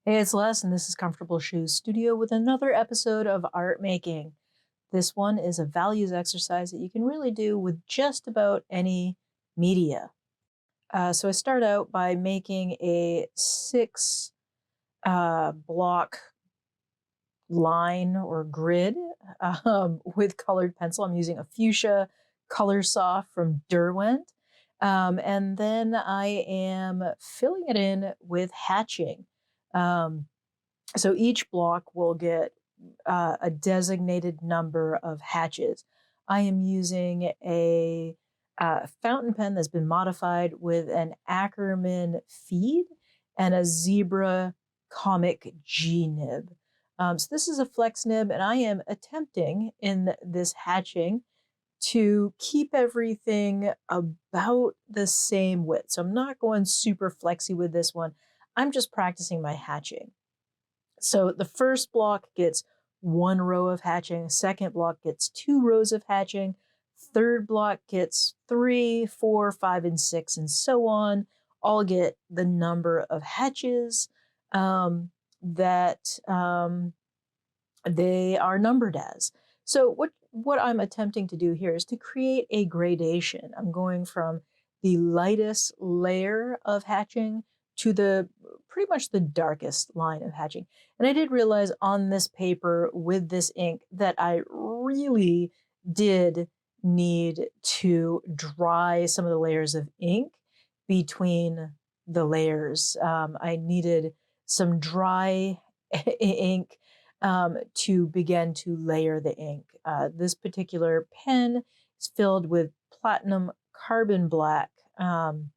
Hey, it's Les, and this is Comfortable Shoes Studio with another episode of Art Making. This one is a values exercise that you can really do with just about any media. So I start out by making a six block line or grid with colored pencil. I'm using a fuchsia color soft from Derwent. And then I am filling it in with hatching. Um, So each block will get a designated number of hatches. I am using a fountain pen that's been modified with an Ackerman feed and a zebra comic G nib. So this is a flex nib, and I am attempting in this hatching to keep everything about the same width. So I'm not going super flexy with this one. I'm just practicing my hatching. So the first block gets one row of hatching, second block gets two rows of hatching, third block gets 3, 4, 5, and 6, and so on. All get the number of hatches that they are numbered as. So what I'm attempting to do here is to create a gradation. I'm going from the lightest layer of hatching to the pretty much the darkest line of hatching. And I did realize on this paper with this ink that I really did need to dry some of the layers of ink between the layers. I needed some dry ink to begin to layer the ink. This particular pen is filled with platinum carbon black, and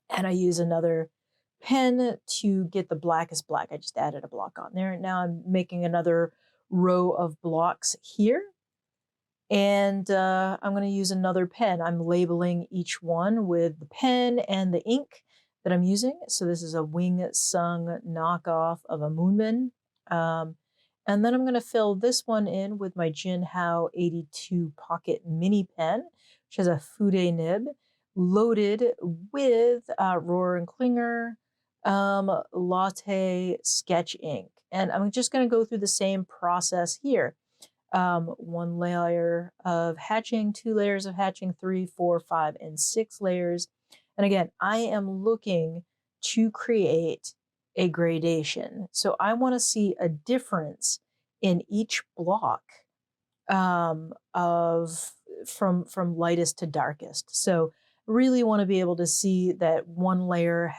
I use another pen to get the blackest black. I just added a block on there. Now I'm making another row of blocks here, and I'm going to use another pen. I'm labeling each one with the pen and the ink that I'm using. So this is a Wing Sung knockoff of a Moonman. And then I'm going to fill this one in with my Jinhao 82 Pocket Mini Pen, which has a Fude nib loaded with Rohr and Klinger Latte sketch ink. And I'm just going to go through the same process here. One layer of hatching, two layers of hatching, 3, 4, 5, and 6 layers. And again, I am looking to create a gradation. So I want to see a difference in each block of from lightest to darkest. So really want to be able to see that one layer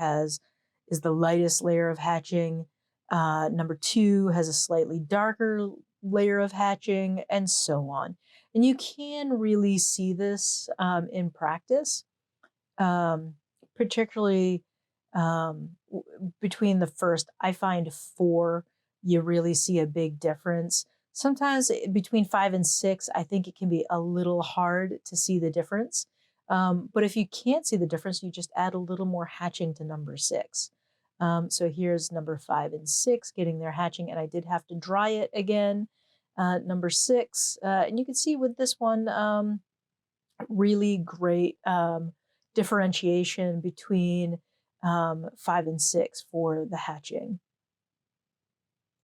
is the lightest layer of hatching. Number 2 has a slightly darker layer of hatching, and so on. And you can really see this in practice, particularly between the first, I find 4, you really see a big difference. Sometimes between 5 and 6, I think it can be a little hard to see the difference. But if you can't see the difference, you just add a little more hatching to number 6. So here's number 5 and 6 getting their hatching, and I did have to dry it again. Number 6, and you can see with this one, really great differentiation between 5 and 6 for the hatching.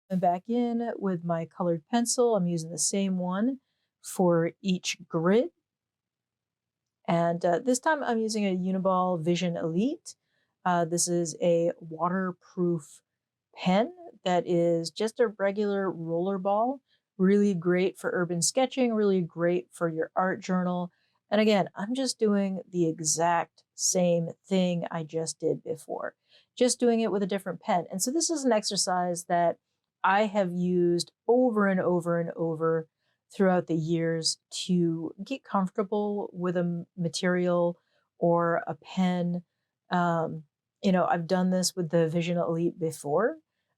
And back in with my colored pencil, I'm using the same one for each grid. And this time I'm using a Uniball Vision Elite. This is a waterproof pen that is just a regular roller ball. Really great for urban sketching, really great for your art journal. And again, I'm just doing the exact same thing I just did before, just doing it with a different pen. And so this is an exercise that I have used over and over and over throughout the years to get comfortable with a material or a pen. I've done this with the Vision Elite before.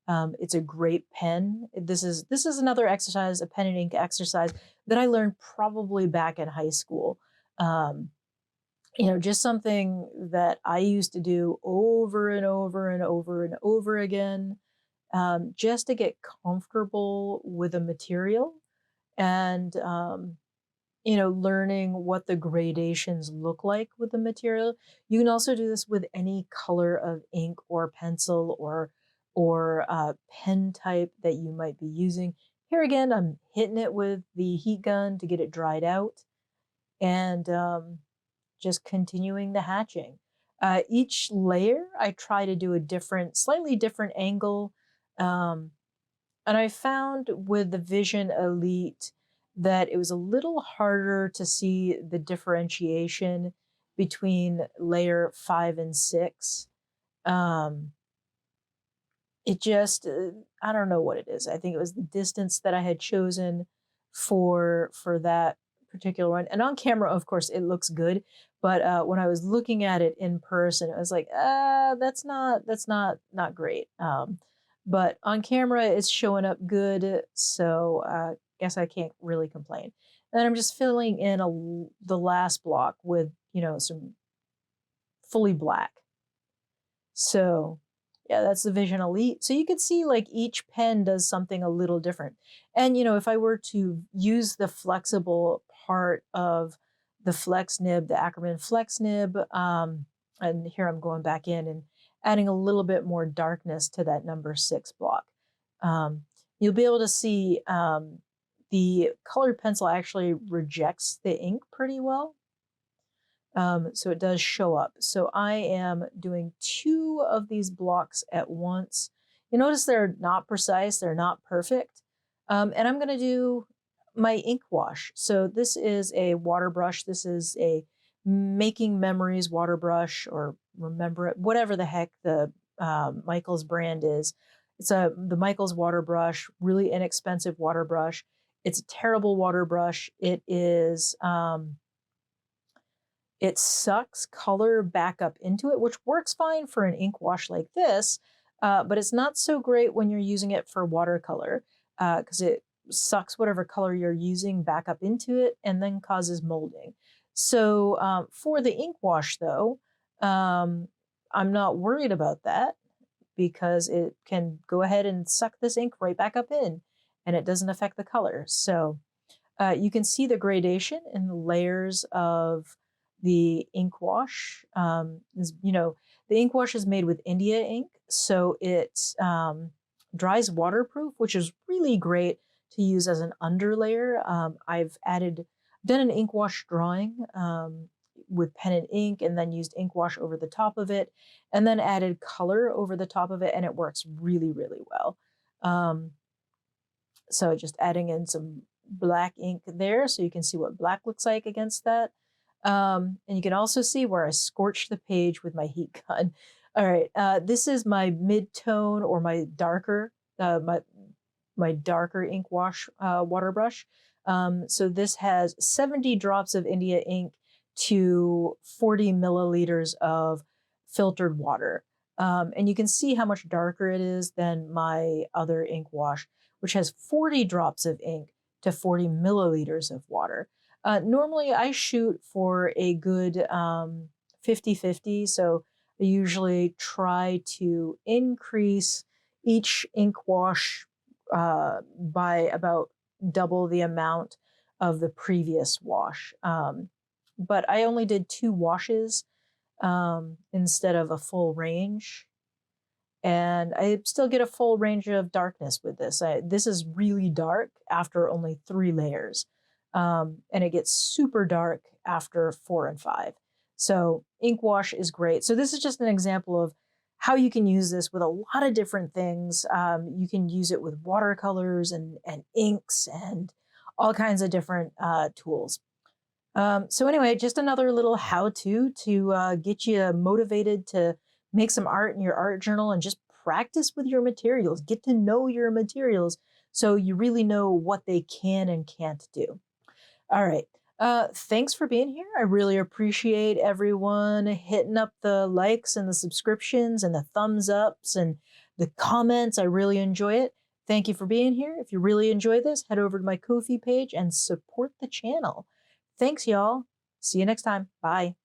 It's a great pen. This is another exercise, a pen and ink exercise that I learned probably back in high school. Just something that I used to do over and over and over and over again, just to get comfortable with a material and learning what the gradations look like with the material. You can also do this with any color of ink or pencil or pen type that you might be using. Here again, I'm hitting it with the heat gun to get it dried out, and just continuing the hatching. Each layer, I try to do a slightly different angle. Um, and I found with the Vision Elite that it was a little harder to see the differentiation between layer 5 and 6. Um, it just, I don't know what it is. I think it was the distance that I had chosen for that particular one. And on camera, of course, it looks good. But when I was looking at it in person, I was like, that's not great. But on camera, it's showing up good. So guess I can't really complain. And I'm just filling in the last block with, some fully black. So yeah, that's the Vision Elite. So you could see like each pen does something a little different. And if I were to use the flexible part of the flex nib, the Ackerman flex nib, and here I'm going back in and adding a little bit more darkness to that number 6 block. You'll be able to see the colored pencil actually rejects the ink pretty well. So it does show up. So I am doing 2 of these blocks at once. You notice they're not precise, they're not perfect. And I'm going to do my ink wash. So this is a water brush. This is a Making Memories water brush, or Remember It, whatever the heck the Michaels brand is. It's the Michaels water brush, really inexpensive water brush. It's a terrible water brush. It sucks color back up into it, which works fine for an ink wash like this, but it's not so great when you're using it for watercolor, because it sucks whatever color you're using back up into it and then causes molding. So for the ink wash, though, I'm not worried about that because it can go ahead and suck this ink right back up in, and it doesn't affect the color. So you can see the gradation in the layers of the ink wash. The ink wash is made with India ink, so it dries waterproof, which is really great to use as an underlayer. I've done an ink wash drawing with pen and ink, and then used ink wash over the top of it, and then added color over the top of it, and it works really, really well. So just adding in some black ink there so you can see what black looks like against that. And you can also see where I scorched the page with my heat gun. All right, this is my mid-tone, or my darker, my darker ink wash water brush. So this has 70 drops of India ink to 40 milliliters of filtered water. And you can see how much darker it is than my other ink wash, which has 40 drops of ink to 40 milliliters of water. Normally I shoot for a good 50-50, so I usually try to increase each ink wash by about double the amount of the previous wash. But I only did 2 washes instead of a full range. And I still get a full range of darkness with this. This is really dark after only 3 layers. And it gets super dark after 4 and 5. So ink wash is great. So this is just an example of how you can use this with a lot of different things. You can use it with watercolors and inks and all kinds of different tools. So anyway, just another little how-to to get you motivated to make some art in your art journal and just practice with your materials. Get to know your materials so you really know what they can and can't do. All right. Thanks for being here. I really appreciate everyone hitting up the likes and the subscriptions and the thumbs ups and the comments. I really enjoy it. Thank you for being here. If you really enjoy this, head over to my Ko-fi page and support the channel. Thanks, y'all. See you next time. Bye.